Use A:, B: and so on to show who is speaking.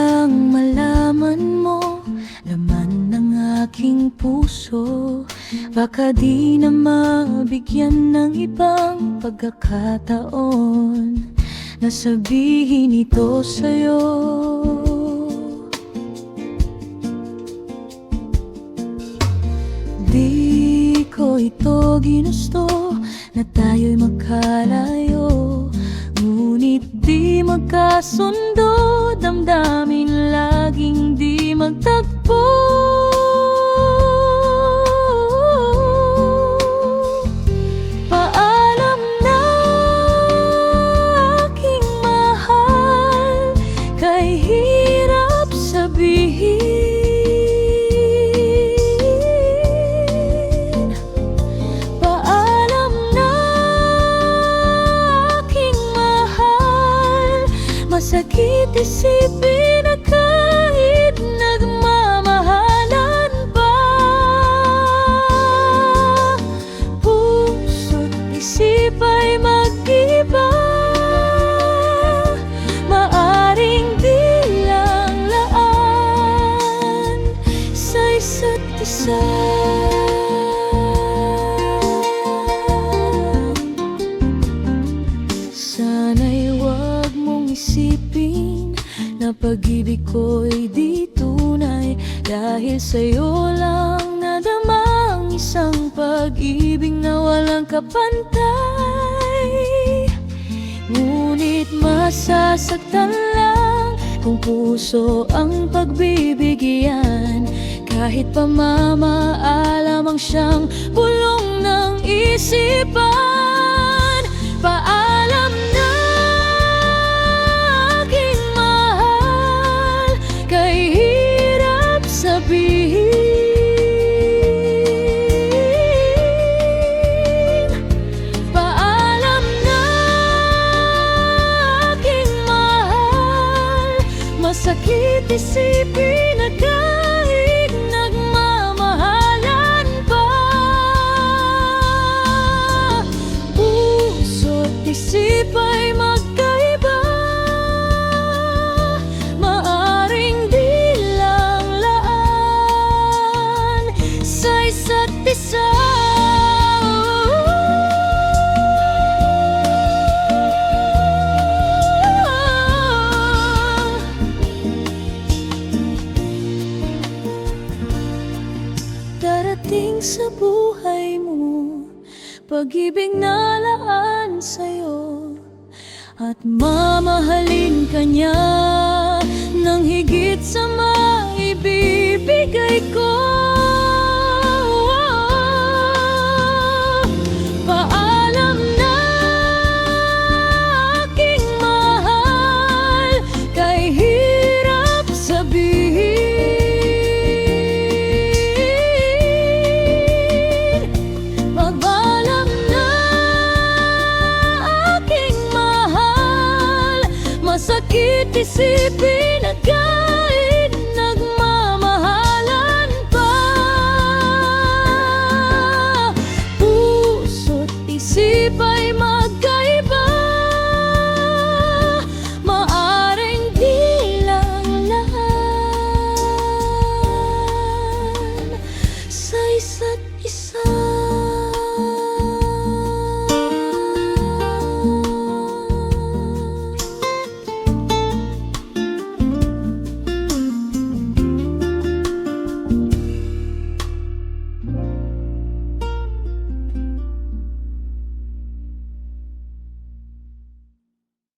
A: lang malaman mo laman ng aking puso. Baka di na mabigyan ng ibang pagkakataon na sabihin ito sa'yo. Di ko ito ginusto na tayo'y magkalayo, ngunit di magkasundo, damdamin laging di magtagpo. Paalam na aking mahal, kay hirap sabihin. Paalam na aking mahal, masakit isipin na kahit nagmamahalan pa, puso't isip ay mag-iba. Maaring di lang laan sa isa't isa. Sana'y wag mong isipin na pag-ibig ko'y di tunay, dahil sa'yo lang nadama ang isang pag-ibig na walang kapantay. Ngunit masasaktan lang kung puso ang pagbibigyan, kahit pamamaalam ang siyang bulong ng isipan. Paalam na aking mahal, kay hirap sabihin. Paalam na aking mahal, masakit isipin na kahit nagmamahalan pa, puso't isip ay magkaiba. Maaring di lang laan sa isa't isa. Darating sa buhay mo pag-ibig na laan sa'yo, at mamahalin ka niya.